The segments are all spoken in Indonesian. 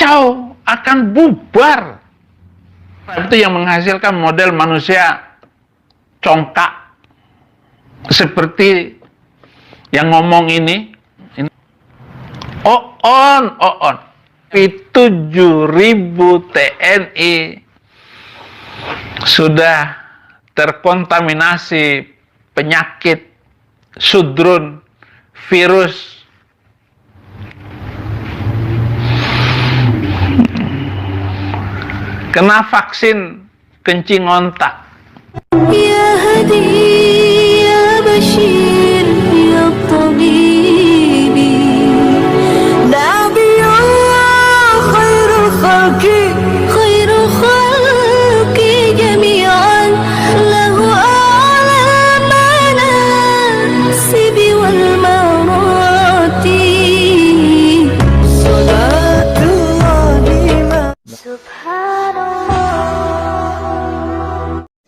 kacau, akan bubar. Itu yang menghasilkan model manusia congkak seperti yang ngomong ini. On 7.000 TNI sudah terkontaminasi penyakit sudrun, virus. Kena vaksin kencing ontak. Ya Hadi, ya Bashir, ya Tabibi, Nabiyullah khairul khalqi jami'an, lahu a'la manasibi wal marati, salatullahi subhanallah.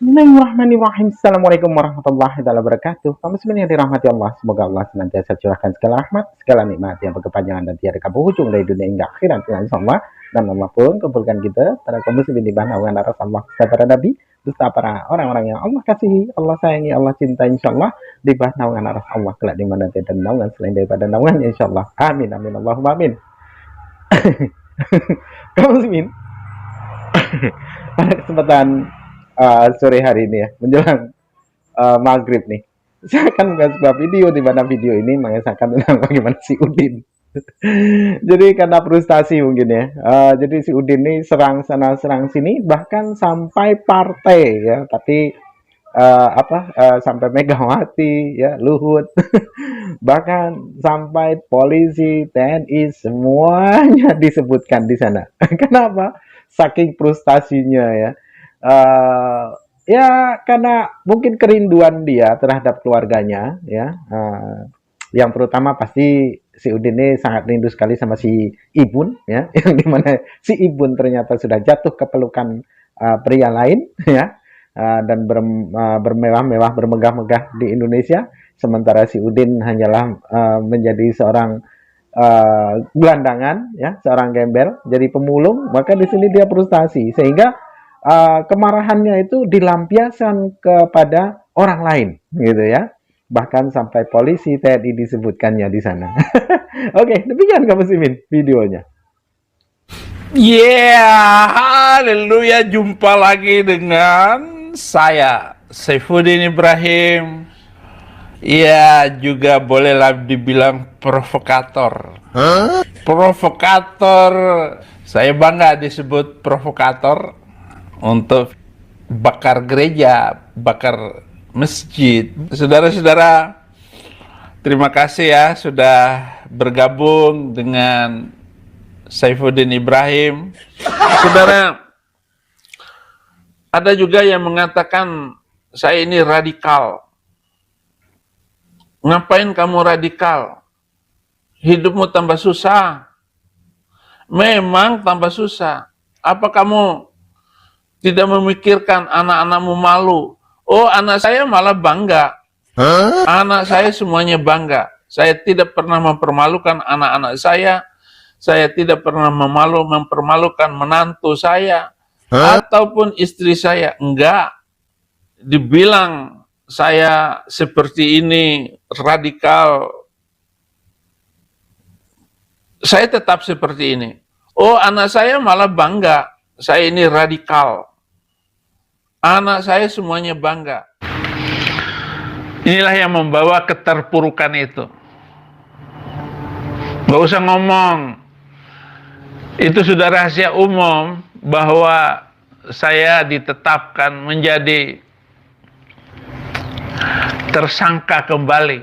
Bismillahirrahmanirrahim. Assalamualaikum warahmatullahi wabarakatuh. Kaum muslimin yang dirahmati Allah, semoga Allah senantiasa curahkan segala rahmat, segala nikmat yang berkepanjangan dan tiada berujung dari dunia hingga akhirat, insyaallah. Dan Allah pun kumpulkan kita para kaum muslimin di bawah naungan aras Allah, para nabi, beserta para orang-orang yang Allah kasihi, Allah sayangi, Allah cinta, insyaallah, di bawah naungan aras Allah kelak di mana tiada naungan selain daripada naungannya, insyaallah. Amin amin Allahumma amin. Kaum muslimin, pada kesempatan sore hari ini ya, menjelang maghrib nih, saya akan membuat sebuah video di mana video ini mengisahkan tentang bagaimana si Udin. Jadi karena frustasi mungkin ya, jadi si Udin ini serang sana serang sini, bahkan sampai partai ya, tapi sampai Megawati ya, Luhut, bahkan sampai polisi, TNI, semuanya disebutkan di sana. Kenapa? Saking frustasinya ya. Ya karena mungkin kerinduan dia terhadap keluarganya ya, yang terutama pasti si Udin ini sangat rindu sekali sama si Ibun ya, yang dimana si Ibun ternyata sudah jatuh ke pelukan pria lain ya, dan bermewah-mewah, bermegah-megah di Indonesia, sementara si Udin hanyalah menjadi seorang gelandangan ya, seorang gembel, jadi pemulung. Maka di sini dia frustasi sehingga kemarahannya itu dilampiaskan kepada orang lain gitu ya, bahkan sampai polisi, TNI disebutkannya di sana. Oke, demikian kaum muslimin videonya. Haleluya, jumpa lagi dengan saya Saifuddin Ibrahim. Ya, juga bolehlah dibilang provokator. Provokator, saya bangga disebut provokator. Untuk bakar gereja, bakar masjid. Saudara-saudara, terima kasih ya sudah bergabung dengan Saifuddin Ibrahim. Saudara, ada juga yang mengatakan saya ini radikal. Ngapain kamu radikal? Hidupmu tambah susah. Memang tambah susah. Apa kamu tidak memikirkan anak-anakmu malu? Oh, anak saya malah bangga. Anak saya semuanya bangga. Saya tidak pernah mempermalukan anak-anak saya. Saya tidak pernah mempermalukan menantu saya. Ataupun istri saya. Enggak. Dibilang saya seperti ini, radikal. Saya tetap seperti ini. Oh, anak saya malah bangga. Saya ini radikal. Anak saya semuanya bangga. Inilah yang membawa keterpurukan itu. Gak usah ngomong. Itu sudah rahasia umum bahwa saya ditetapkan menjadi tersangka kembali.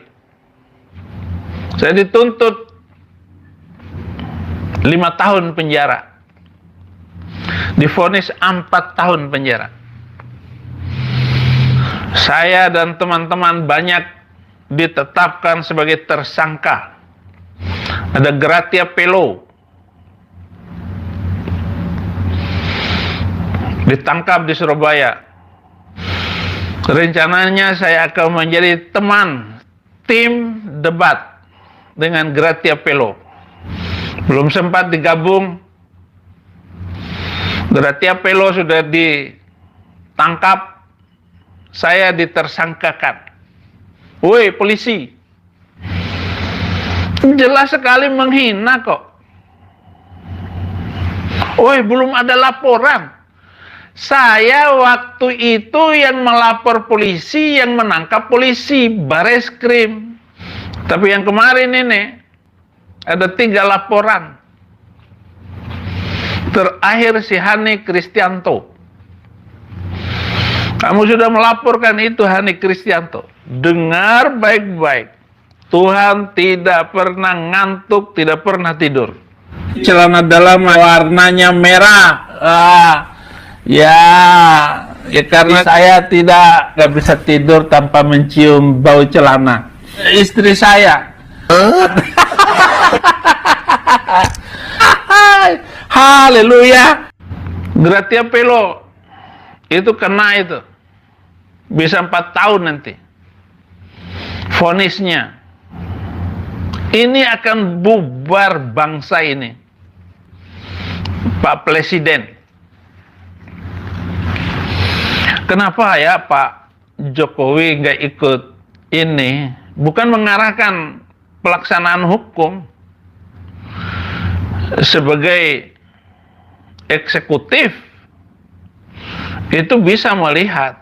Saya dituntut 5 tahun penjara. Divonis 4 tahun penjara. Saya dan teman-teman banyak ditetapkan sebagai tersangka. Ada Gratia Pelo. Ditangkap di Surabaya. Rencananya saya akan menjadi teman tim debat dengan Gratia Pelo. Belum sempat digabung Gratia Pelo sudah ditangkap, saya ditersangkakan. Woi polisi, jelas sekali menghina kok. Woi belum ada laporan. Saya waktu itu yang melapor polisi, yang menangkap polisi, Bareskrim. Tapi yang kemarin ini, ada 3 laporan. Terakhir si Hani Kristianto. Kamu sudah melaporkan itu Hani Kristianto. Dengar baik-baik. Tuhan tidak pernah ngantuk, tidak pernah tidur. Celana dalam warnanya merah. Ya karena saya nggak bisa tidur tanpa mencium bau celana. Istri saya. Haleluya. Gratia Pelo itu kena itu. Bisa 4 tahun nanti. Vonisnya. Ini akan bubar bangsa ini. Pak Presiden. Kenapa ya Pak Jokowi nggak ikut ini? Bukan mengarahkan pelaksanaan hukum sebagai eksekutif, itu bisa melihat,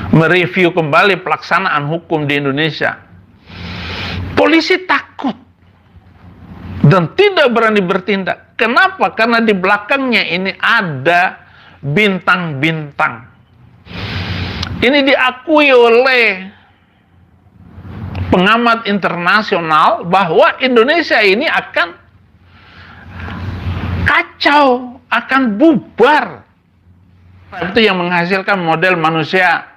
mereview kembali pelaksanaan hukum di Indonesia. Polisi takut dan tidak berani bertindak. Kenapa? Karena di belakangnya ini ada bintang-bintang. Ini diakui oleh pengamat internasional bahwa Indonesia ini akan kacau, akan bubar. Itu yang menghasilkan model manusia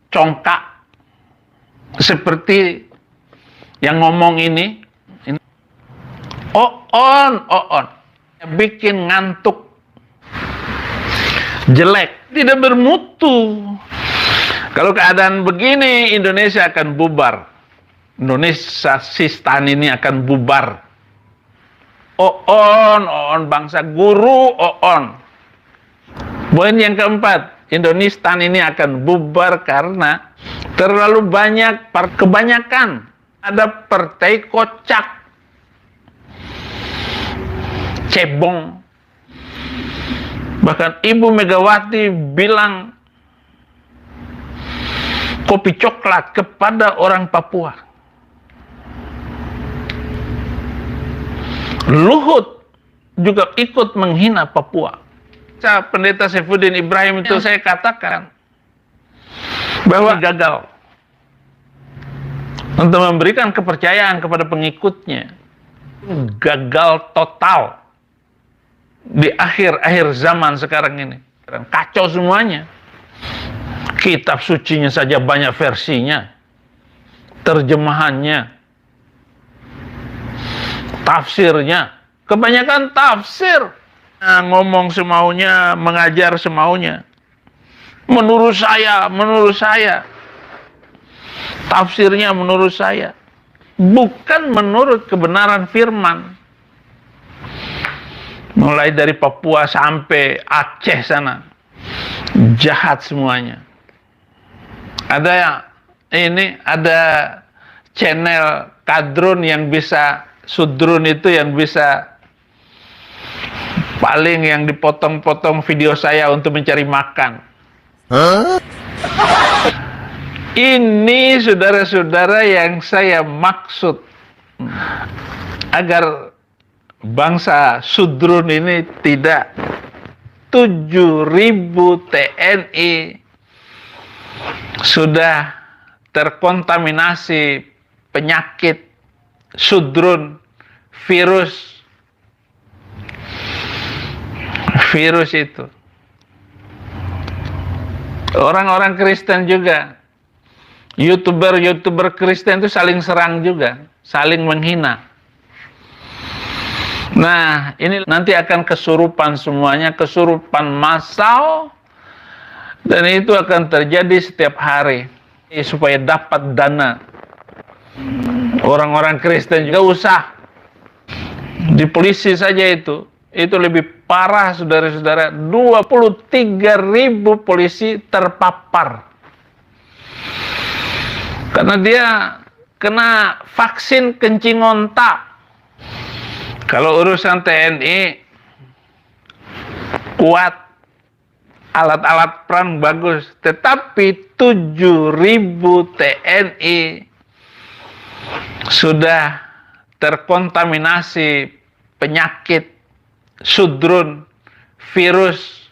congkak seperti yang ngomong ini. On, bikin ngantuk, jelek, tidak bermutu. Kalau keadaan begini, Indonesia akan bubar. Indonesia Sistan ini akan bubar. On, bangsa guru, Poin yang keempat, Indonesia ini akan bubar karena terlalu banyak, kebanyakan ada partai kocak, cebong. Bahkan Ibu Megawati bilang kopi coklat kepada orang Papua. Luhut juga ikut menghina Papua. Pendeta Saifuddin Ibrahim itu saya katakan bahwa gagal untuk memberikan kepercayaan kepada pengikutnya. Gagal total di akhir zaman sekarang ini. Kacau semuanya. Kitab sucinya saja banyak versinya, terjemahannya, tafsirnya, kebanyakan tafsir. Ngomong semaunya, mengajar semaunya. Menurut saya, tafsirnya menurut saya, bukan menurut kebenaran firman. Mulai dari Papua sampai Aceh sana, jahat semuanya. Ada channel kadrun yang bisa, sudrun itu yang bisa, paling yang dipotong-potong video saya untuk mencari makan. Ini saudara-saudara yang saya maksud, agar bangsa sudrun ini tidak. 7.000 TNI sudah terkontaminasi penyakit sudrun, virus itu. Orang-orang Kristen juga, YouTuber Kristen itu saling serang juga, saling menghina. Nah, ini nanti akan kesurupan semuanya, kesurupan massal, dan itu akan terjadi setiap hari supaya dapat dana. Orang-orang Kristen juga usah di polisi saja itu Itu lebih parah, saudara-saudara. 23.000 polisi terpapar. Karena dia kena vaksin kencing ontak. Kalau urusan TNI, kuat, alat-alat perang bagus, tetapi 7.000 TNI sudah terkontaminasi penyakit sudrun, virus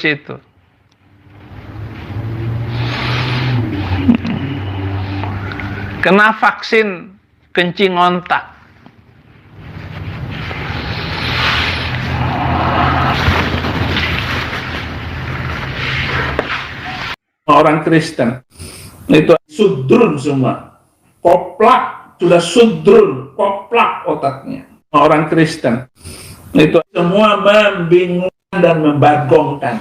itu. Kena vaksin kencing ontak. Orang Kristen itu sudrun semua, koplak, sudah sudrun, koplak otaknya. Orang Kristen itu semua membingungkan dan membagongkan.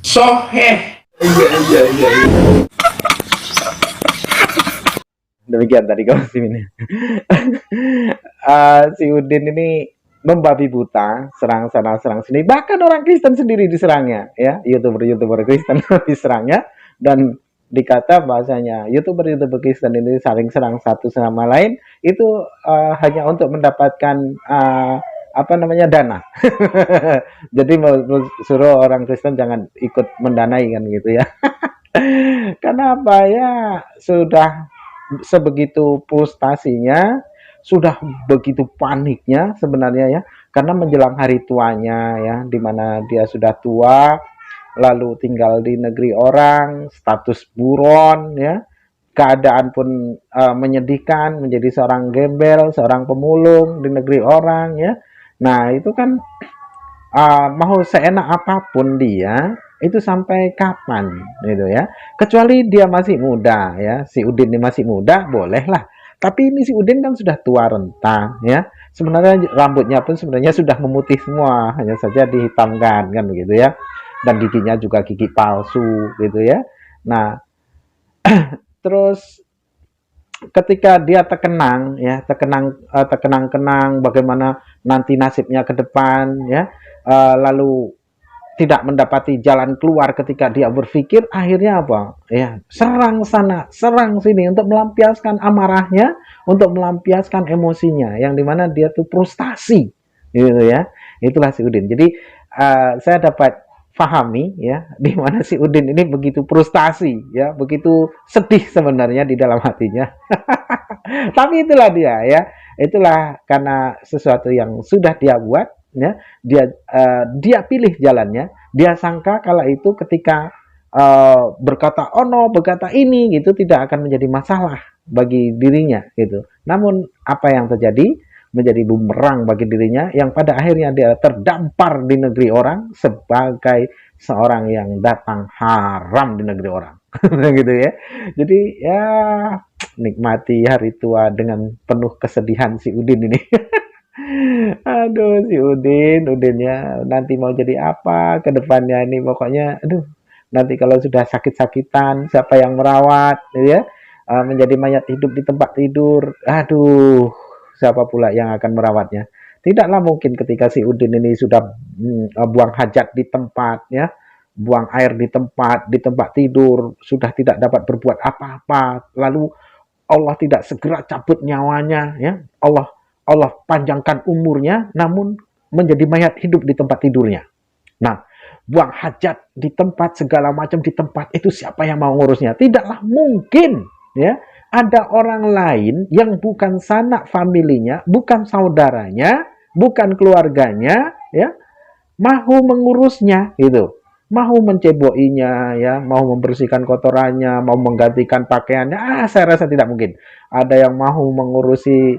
Soheh. Iya. Demikian tadi Mas ini. Si Udin ini membabi buta, serang sana serang sini, bahkan orang Kristen sendiri diserangnya, ya, youtuber Kristen diserangnya, dan dikata bahasanya youtuber Kristen ini saling serang satu sama lain itu hanya untuk mendapatkan dana. Jadi suruh orang Kristen jangan ikut mendanai kan gitu ya. Kenapa ya, sudah sebegitu frustasinya, sudah begitu paniknya sebenarnya ya, karena menjelang hari tuanya ya, dimana dia sudah tua, lalu tinggal di negeri orang, status buron ya, keadaan pun menyedihkan, menjadi seorang gembel, seorang pemulung di negeri orang ya. Nah itu kan mau seenak apapun dia, itu sampai kapan gitu ya, kecuali dia masih muda ya, si Udin ini masih muda bolehlah, tapi ini si Udin kan sudah tua renta ya, sebenarnya rambutnya pun sebenarnya sudah memutih semua, hanya saja dihitamkan kan begitu ya, dan giginya juga gigi palsu gitu ya. Nah terus ketika dia terkenang ya, terkenang bagaimana nanti nasibnya ke depan ya, lalu tidak mendapati jalan keluar ketika dia berpikir, akhirnya apa ya, serang sana serang sini untuk melampiaskan amarahnya, untuk melampiaskan emosinya, yang dimana dia tuh frustasi gitu ya. Itulah si Udin. Jadi saya dapat pahami ya, di mana si Udin ini begitu frustasi ya, begitu sedih sebenarnya di dalam hatinya. Tapi itulah dia ya, itulah karena sesuatu yang sudah dia buat ya, dia pilih jalannya, dia sangka kala itu ketika berkata ono, berkata ini gitu, tidak akan menjadi masalah bagi dirinya gitu. Namun apa yang terjadi menjadi bumerang bagi dirinya, yang pada akhirnya dia terdampar di negeri orang sebagai seorang yang datang haram di negeri orang. Gitu ya. Jadi ya nikmati hari tua dengan penuh kesedihan si Udin ini. Aduh, si Udin ya, nanti mau jadi apa ke depannya ini, pokoknya aduh, nanti kalau sudah sakit-sakitan siapa yang merawat gitu ya, menjadi mayat hidup di tempat tidur, aduh, siapa pula yang akan merawatnya. Tidaklah mungkin ketika si Udin ini sudah buang hajat di tempat ya, buang air di tempat tidur, sudah tidak dapat berbuat apa-apa, lalu Allah tidak segera cabut nyawanya ya, Allah panjangkan umurnya, namun menjadi mayat hidup di tempat tidurnya. Nah, buang hajat di tempat, segala macam di tempat, itu siapa yang mau ngurusnya? Tidaklah mungkin ya, ada orang lain yang bukan sanak familinya, bukan saudaranya, bukan keluarganya ya, mau mengurusnya gitu. Mau menceboinya ya, mau membersihkan kotorannya, mau menggantikan pakaiannya, saya rasa tidak mungkin. Ada yang mau mengurusi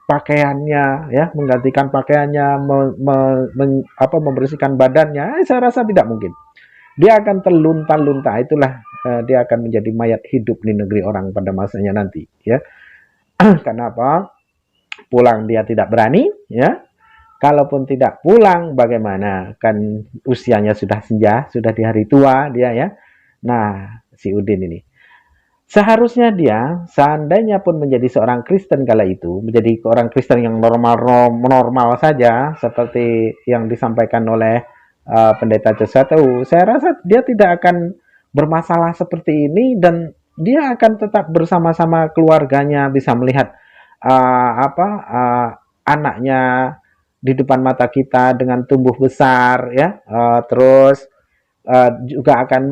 pakaiannya ya, menggantikan pakaiannya, membersihkan badannya, saya rasa tidak mungkin. Dia akan terlunta-lunta, itulah dia akan menjadi mayat hidup di negeri orang pada masanya nanti ya. Kenapa? Pulang dia tidak berani ya. Kalaupun tidak pulang bagaimana, kan usianya sudah senja, sudah di hari tua dia ya. Nah si Udin ini Seharusnya dia, seandainya pun menjadi seorang Kristen kala itu, menjadi orang Kristen yang normal saja, seperti yang disampaikan oleh Pendeta Joshua tahu, saya rasa dia tidak akan bermasalah seperti ini dan dia akan tetap bersama-sama keluarganya bisa melihat anaknya di depan mata kita dengan tumbuh besar ya, terus juga akan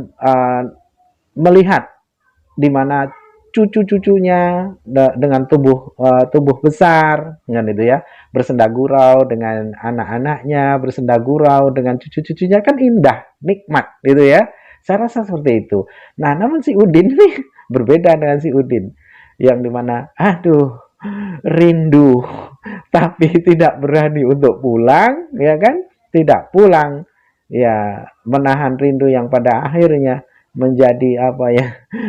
melihat di mana cucu-cucunya dengan tubuh besar dengan itu ya, bersenda gurau dengan anak-anaknya, bersenda gurau dengan cucu-cucunya, kan indah, nikmat gitu ya. Saya rasa seperti itu. Nah, namun si Udin nih berbeda dengan si Udin yang dimana aduh rindu tapi tidak berani untuk pulang ya kan, tidak pulang ya, menahan rindu yang pada akhirnya menjadi apa ya,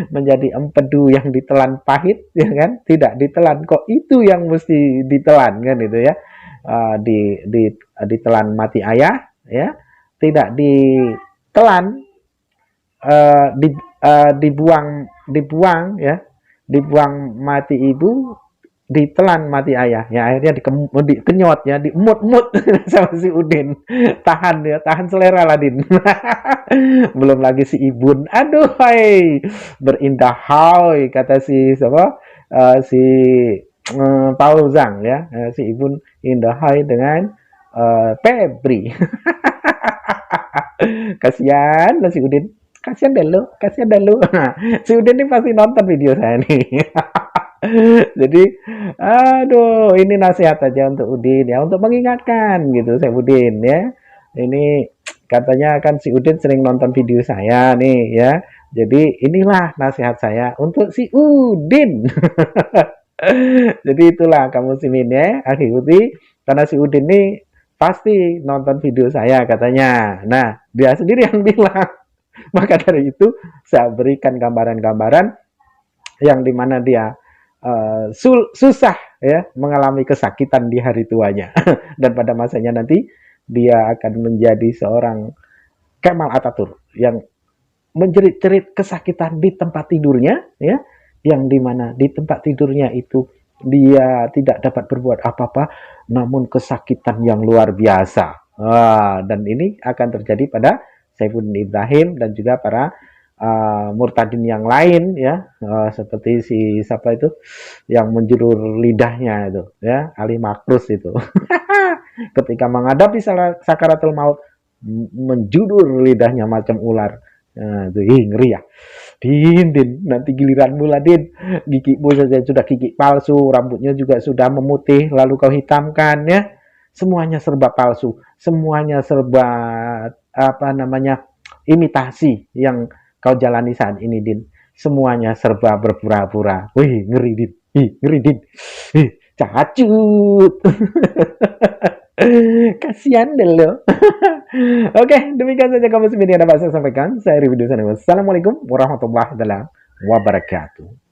menjadi empedu yang ditelan pahit ya kan, tidak ditelan kok itu yang mesti ditelan kan itu ya. Ditelan mati ayah ya, tidak ditelan, dibuang ya, dibuang mati ibu, ditelan mati ayah ya, akhirnya dikenyot ya, diemut-emut sama si Udin, tahan ya, tahan selera lah Din. Belum lagi si Ibun, aduh hai berindah hai kata si siapa, si Paul Zhang ya, si Ibun indah hai dengan Febri. Kasihan lah si Udin, kasihan deh lu, kasihan deh lu. Si Udin ini pasti nonton video saya nih. Jadi, aduh, ini nasihat aja untuk Udin ya, untuk mengingatkan gitu saya Udin ya. Ini katanya kan si Udin sering nonton video saya nih ya. Jadi inilah nasihat saya untuk si Udin. Jadi itulah kamu simin ya, ikuti karena si Udin ini pasti nonton video saya katanya. Nah, dia sendiri yang bilang. Maka dari itu saya berikan gambaran-gambaran yang dimana dia susah ya mengalami kesakitan di hari tuanya dan pada masanya nanti dia akan menjadi seorang Kemal Ataturk yang menjerit-jerit kesakitan di tempat tidurnya ya, yang dimana di tempat tidurnya itu dia tidak dapat berbuat apa-apa namun kesakitan yang luar biasa. Dan ini akan terjadi pada Saifuddin Ibrahim dan juga para murtadin yang lain ya, seperti si siapa itu yang menjulur lidahnya itu ya, Ali Makrus itu. Ketika menghadapi sakaratul maut menjulur lidahnya macam ular. Nah, itu ngeri ya. Din, nanti giliranmu lah Din. Gigimu saja sudah gigi palsu, rambutnya juga sudah memutih, lalu kau hitamkan ya. Semuanya serba palsu, semuanya serba apa namanya, imitasi yang kau jalani saat ini Din. Semuanya serba berpura-pura. Wih, ngeri Din. Ngeri Din. Cacut. Kasihan deh lo. Oke, demikian saja kamu yang dapat saya sampaikan. Saya Review Sana. Wassalamualaikum warahmatullahi wabarakatuh.